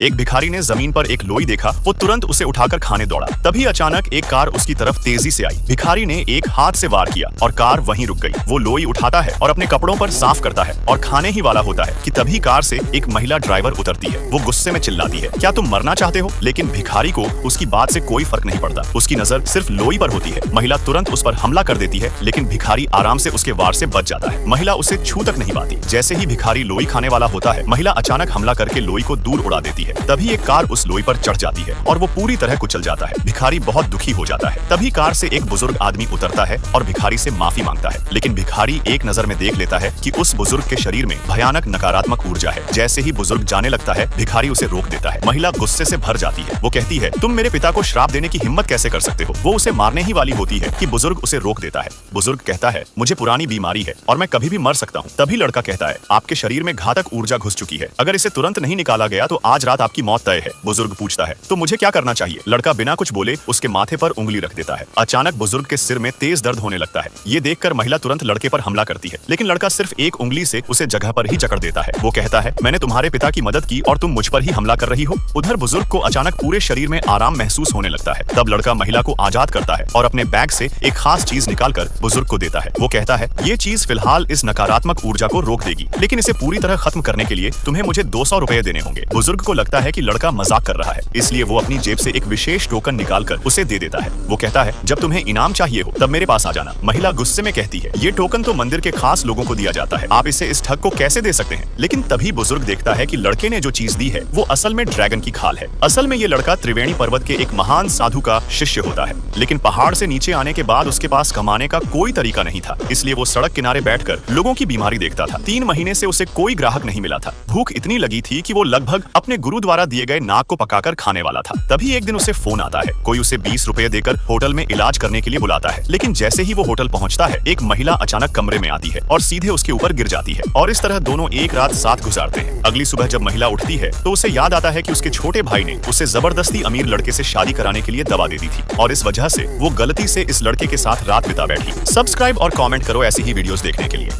एक भिखारी ने जमीन पर एक लोई देखा। वो तुरंत उसे उठाकर खाने दौड़ा। तभी अचानक एक कार उसकी तरफ तेजी से आई। भिखारी ने एक हाथ से वार किया और कार वहीं रुक गई। वो लोई उठाता है और अपने कपड़ों पर साफ करता है और खाने ही वाला होता है कि तभी कार से एक महिला ड्राइवर उतरती है। वो गुस्से में चिल्लाती है, क्या तुम मरना चाहते हो? लेकिन भिखारी को उसकी बात से कोई फर्क नहीं पड़ता। उसकी नजर सिर्फ लोई पर होती है। महिला तुरंत उस पर हमला कर देती है, लेकिन भिखारी आराम से उसके वार से बच जाता है। महिला उसे छू तक नहीं पाती। जैसे ही भिखारी लोई खाने वाला होता है, महिला अचानक हमला करके लोई को दूर उड़ा देती है। तभी एक कार उस लोई पर चढ़ जाती है और वो पूरी तरह कुचल जाता है। भिखारी बहुत दुखी हो जाता है। तभी कार से एक बुजुर्ग आदमी उतरता है और भिखारी से माफी मांगता है, लेकिन भिखारी एक नजर में देख लेता है कि उस बुजुर्ग के शरीर में भयानक नकारात्मक ऊर्जा है। जैसे ही बुजुर्ग जाने लगता है, भिखारी उसे रोक देता है। महिला गुस्से से भर जाती है। वो कहती है, तुम मेरे पिता को श्राप देने की हिम्मत कैसे कर सकते हो? वो उसे मारने ही वाली होती है कि बुजुर्ग उसे रोक देता है। बुजुर्ग कहता है, मुझे पुरानी बीमारी है और मैं कभी भी मर सकता हूँ। तभी लड़का कहता है, आपके शरीर में घातक ऊर्जा घुस चुकी है। अगर इसे तुरंत नहीं निकाला गया तो आज रात आपकी मौत तय है। बुजुर्ग पूछता है, तो मुझे क्या करना चाहिए? लड़का बिना कुछ बोले उसके माथे पर उंगली रख देता है। अचानक बुजुर्ग के सिर में तेज दर्द होने लगता है। ये देखकर महिला तुरंत लड़के पर हमला करती है, लेकिन लड़का सिर्फ एक उंगली से उसे जगह पर ही जकड़ देता है। वो कहता है, मैंने तुम्हारे पिता की मदद की और तुम मुझ पर ही हमला कर रही हो। उधर बुजुर्ग को अचानक पूरे शरीर में आराम महसूस होने लगता है। तब लड़का महिला को आजाद करता है और अपने बैग से एक खास चीज निकालकर बुजुर्ग को देता है। वो कहता है, ये चीज फिलहाल इस नकारात्मक ऊर्जा को रोक देगी, लेकिन इसे पूरी तरह खत्म करने के लिए तुम्हें मुझे 200 रुपए देने होंगे। बुजुर्ग को लगता है कि लड़का मजाक कर रहा है, इसलिए वो अपनी जेब से एक विशेष टोकन निकालकर उसे दे देता है। वो कहता है, जब तुम्हें इनाम चाहिए हो तब मेरे पास आ जाना। महिला गुस्से में कहती है, ये टोकन तो मंदिर के खास लोगों को दिया जाता है, आप इसे इस ठग को कैसे दे सकते हैं? लेकिन तभी बुजुर्ग देखता है कि लड़के ने जो चीज दी है वो असल में ड्रैगन की खाल है। असल में ये लड़का त्रिवेणी पर्वत के एक महान साधु का शिष्य होता है, लेकिन पहाड़ से नीचे आने के बाद उसके पास कमाने का कोई तरीका नहीं था, इसलिए वो सड़क किनारे बैठकर लोगों की बीमारी देखता था। 3 महीने से उसे कोई ग्राहक नहीं मिला था। भूख इतनी लगी थी कि वो लगभग अपने गुरु द्वारा दिए गए नाग को पकाकर खाने वाला था। तभी एक दिन उसे फोन आता है। कोई उसे 20 रुपए देकर होटल में इलाज करने के लिए बुलाता है, लेकिन जैसे ही वो होटल पहुंचता है, एक महिला अचानक कमरे में आती है और सीधे उसके ऊपर गिर जाती है और इस तरह दोनों एक रात साथ गुजारते हैं। अगली सुबह जब महिला उठती है तो उसे याद आता है कि उसके छोटे भाई ने उसे जबरदस्ती अमीर लड़के से शादी कराने के लिए दवा दे दी थी और इस वजह से वो गलती से इस लड़के के साथ रात बिता बैठी। सब्सक्राइब और कमेंट करो ऐसी ही वीडियोस देखने के लिए।